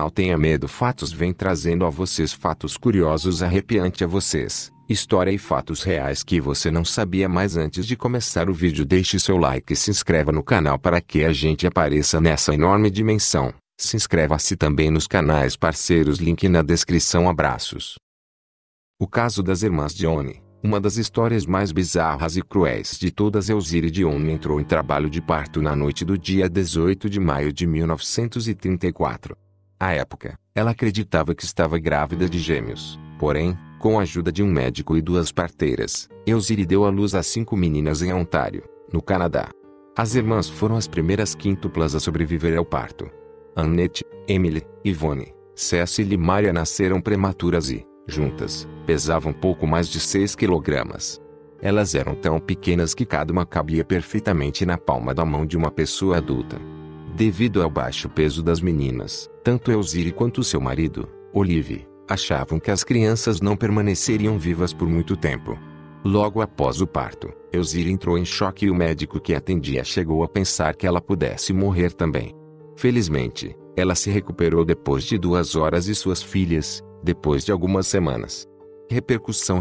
canal Tenha Medo Fatos vem trazendo a vocês fatos curiosos arrepiantes a vocês, história e fatos reais que você não sabia. Mas antes de começar o vídeo, deixe seu like e se inscreva no canal para que a gente apareça nessa enorme dimensão. Se inscreva-se também nos canais parceiros, link na descrição. Abraços. O caso das irmãs Dione. Uma das histórias mais bizarras e cruéis de todas. Elzire Dione entrou em trabalho de parto na noite do dia 18 de maio de 1934. À época, ela acreditava que estava grávida de gêmeos. Porém, com a ajuda de um médico e duas parteiras, Elzire deu à luz a 5 meninas em Ontário, no Canadá. As irmãs foram as primeiras quíntuplas a sobreviver ao parto. Annette, Emily, Yvonne, Cecil e Maria nasceram prematuras e, juntas, pesavam pouco mais de 6 quilogramas. Elas eram tão pequenas que cada uma cabia perfeitamente na palma da mão de uma pessoa adulta. Devido ao baixo peso das meninas, tanto Elzire quanto seu marido, Olive, achavam que as crianças não permaneceriam vivas por muito tempo. Logo após o parto, Elzire entrou em choque e o médico que atendia chegou a pensar que ela pudesse morrer também. Felizmente, ela se recuperou depois de 2 horas e suas filhas, depois de algumas semanas.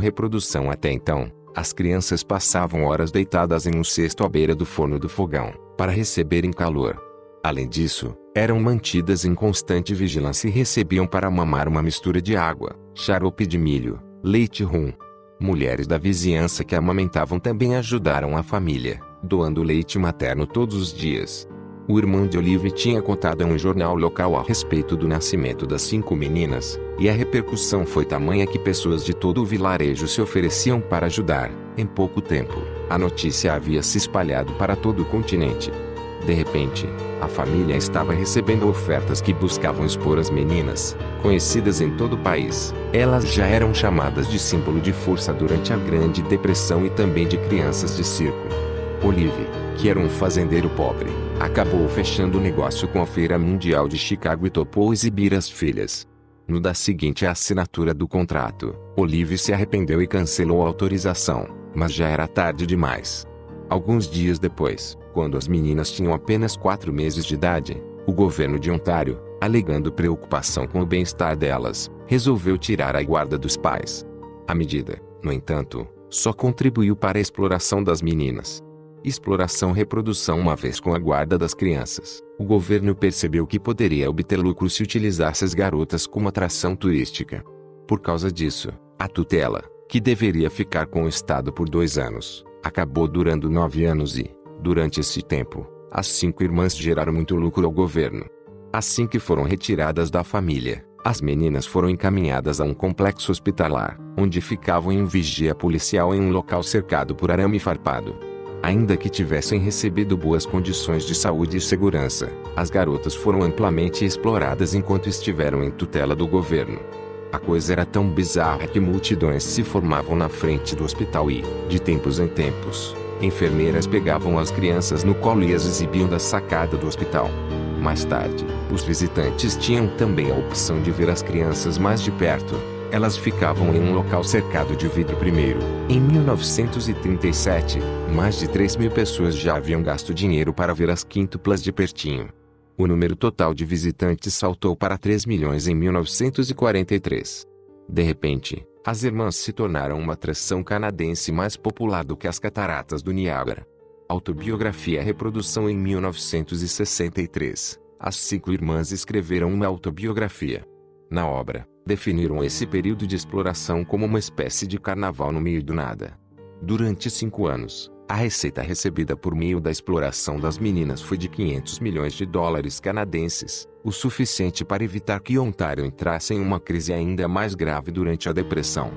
Reprodução. Até então, as crianças passavam horas deitadas em um cesto à beira do forno do fogão, para receberem calor. Além disso, eram mantidas em constante vigilância e recebiam para mamar uma mistura de água, xarope de milho, leite rum. Mulheres da vizinhança que amamentavam também ajudaram a família, doando leite materno todos os dias. O irmão de Olive tinha contado a um jornal local a respeito do nascimento das 5 meninas, e a repercussão foi tamanha que pessoas de todo o vilarejo se ofereciam para ajudar. Em pouco tempo, a notícia havia se espalhado para todo o continente. De repente, a família estava recebendo ofertas que buscavam expor as meninas, conhecidas em todo o país. Elas já eram chamadas de símbolo de força durante a Grande Depressão e também de crianças de circo. Olive, que era um fazendeiro pobre, acabou fechando o negócio com a Feira Mundial de Chicago e topou exibir as filhas. No dia seguinte à assinatura do contrato, Olive se arrependeu e cancelou a autorização, mas já era tarde demais. Alguns dias depois, quando as meninas tinham apenas 4 meses de idade, o governo de Ontário, alegando preocupação com o bem-estar delas, resolveu tirar a guarda dos pais. A medida, no entanto, só contribuiu para a exploração das meninas. Reprodução. Uma vez com a guarda das crianças, o governo percebeu que poderia obter lucro se utilizasse as garotas como atração turística. Por causa disso, a tutela, que deveria ficar com o Estado por 2 anos, acabou durando 9 anos e, durante esse tempo, as 5 irmãs geraram muito lucro ao governo. Assim que foram retiradas da família, as meninas foram encaminhadas a um complexo hospitalar, onde ficavam em vigia policial em um local cercado por arame farpado. Ainda que tivessem recebido boas condições de saúde e segurança, as garotas foram amplamente exploradas enquanto estiveram em tutela do governo. A coisa era tão bizarra que multidões se formavam na frente do hospital e, de tempos em tempos, enfermeiras pegavam as crianças no colo e as exibiam da sacada do hospital. Mais tarde, os visitantes tinham também a opção de ver as crianças mais de perto. Elas ficavam em um local cercado de vidro. Em 1937, mais de 3.000 pessoas já haviam gasto dinheiro para ver as quíntuplas de pertinho. O número total de visitantes saltou para 3 milhões em 1943. De repente, as irmãs se tornaram uma atração canadense mais popular do que as cataratas do Niágara. Reprodução. Em 1963, as 5 irmãs escreveram uma autobiografia. Na obra, definiram esse período de exploração como uma espécie de carnaval no meio do nada. Durante 5 anos, a receita recebida por meio da exploração das meninas foi de 500 milhões de dólares canadenses, o suficiente para evitar que Ontário entrasse em uma crise ainda mais grave durante a Depressão.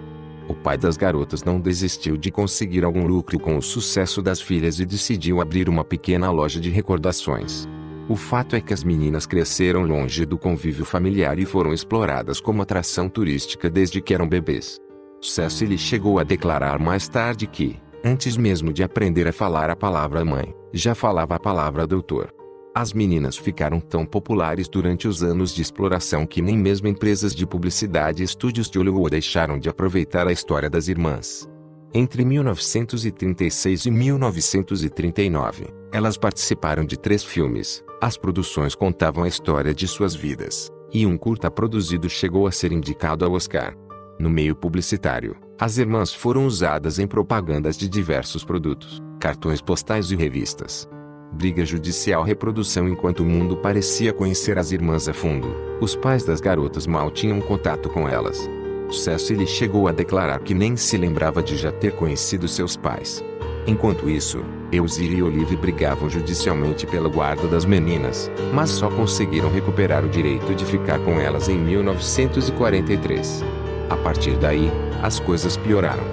O pai das garotas não desistiu de conseguir algum lucro com o sucesso das filhas e decidiu abrir uma pequena loja de recordações. O fato é que as meninas cresceram longe do convívio familiar e foram exploradas como atração turística desde que eram bebês. Cecily chegou a declarar mais tarde que, antes mesmo de aprender a falar a palavra mãe, já falava a palavra doutor. As meninas ficaram tão populares durante os anos de exploração que nem mesmo empresas de publicidade e estúdios de Hollywood deixaram de aproveitar a história das irmãs. Entre 1936 e 1939, elas participaram de 3 filmes. As produções contavam a história de suas vidas, e um curta produzido chegou a ser indicado ao Oscar. No meio publicitário, as irmãs foram usadas em propagandas de diversos produtos, cartões postais e revistas. Briga judicial. Reprodução. Enquanto o mundo parecia conhecer as irmãs a fundo, os pais das garotas mal tinham contato com elas. Cecily chegou a declarar que nem se lembrava de já ter conhecido seus pais. Enquanto isso, Elzira e Olive brigavam judicialmente pela guarda das meninas, mas só conseguiram recuperar o direito de ficar com elas em 1943. A partir daí, as coisas pioraram.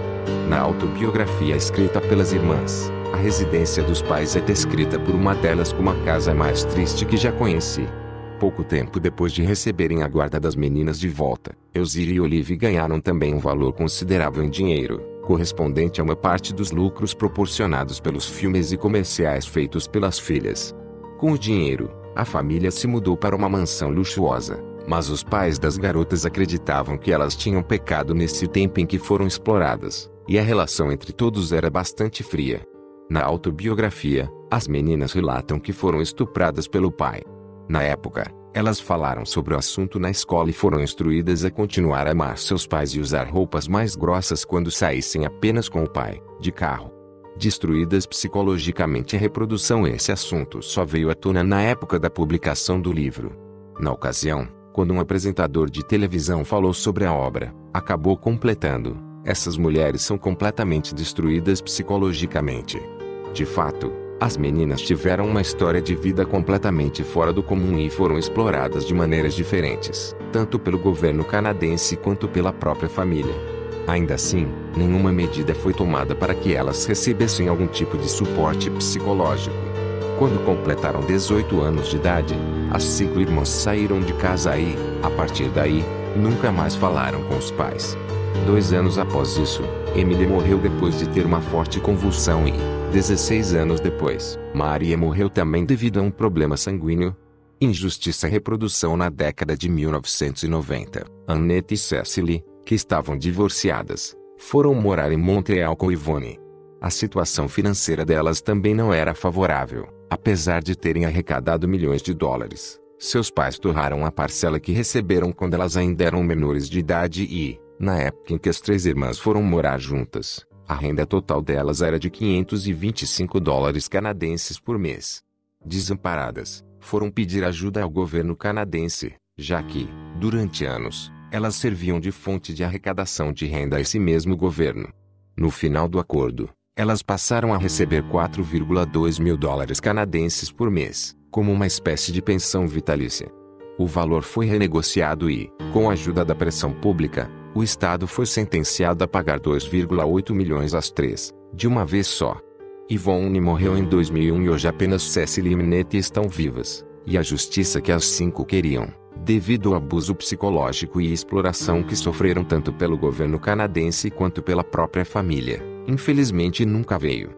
Na autobiografia escrita pelas irmãs, a residência dos pais é descrita por uma delas como a casa mais triste que já conheci. Pouco tempo depois de receberem a guarda das meninas de volta, Elzira e Olive ganharam também um valor considerável em dinheiro, correspondente a uma parte dos lucros proporcionados pelos filmes e comerciais feitos pelas filhas. Com o dinheiro, a família se mudou para uma mansão luxuosa, mas os pais das garotas acreditavam que elas tinham pecado nesse tempo em que foram exploradas, e a relação entre todos era bastante fria. Na autobiografia, as meninas relatam que foram estupradas pelo pai. Na época, elas falaram sobre o assunto na escola e foram instruídas a continuar a amar seus pais e usar roupas mais grossas quando saíssem apenas com o pai, de carro. Destruídas psicologicamente. A reprodução. Esse assunto só veio à tona na época da publicação do livro. Na ocasião, quando um apresentador de televisão falou sobre a obra, acabou completando: essas mulheres são completamente destruídas psicologicamente. De fato, as meninas tiveram uma história de vida completamente fora do comum e foram exploradas de maneiras diferentes, tanto pelo governo canadense quanto pela própria família. Ainda assim, nenhuma medida foi tomada para que elas recebessem algum tipo de suporte psicológico. Quando completaram 18 anos de idade, as 5 irmãs saíram de casa e, a partir daí, nunca mais falaram com os pais. 2 anos após isso, Emily morreu depois de ter uma forte convulsão e, 16 anos depois, Maria morreu também devido a um problema sanguíneo. Injustiça. Reprodução. Na década de 1990, Annette e Cecily, que estavam divorciadas, foram morar em Montreal com Yvonne. A situação financeira delas também não era favorável, apesar de terem arrecadado milhões de dólares. Seus pais torraram a parcela que receberam quando elas ainda eram menores de idade e, na época em que as 3 irmãs foram morar juntas, a renda total delas era de $525 canadenses por mês. Desamparadas, foram pedir ajuda ao governo canadense, já que, durante anos, elas serviam de fonte de arrecadação de renda a esse mesmo governo. No final do acordo, elas passaram a receber $4,2 mil canadenses por mês, como uma espécie de pensão vitalícia. O valor foi renegociado e, com a ajuda da pressão pública, o Estado foi sentenciado a pagar 2,8 milhões às 3, de uma vez só. Yvonne morreu em 2001 e hoje apenas Cecily e Annette estão vivas, e a justiça que as 5 queriam, devido ao abuso psicológico e exploração que sofreram tanto pelo governo canadense quanto pela própria família, infelizmente nunca veio.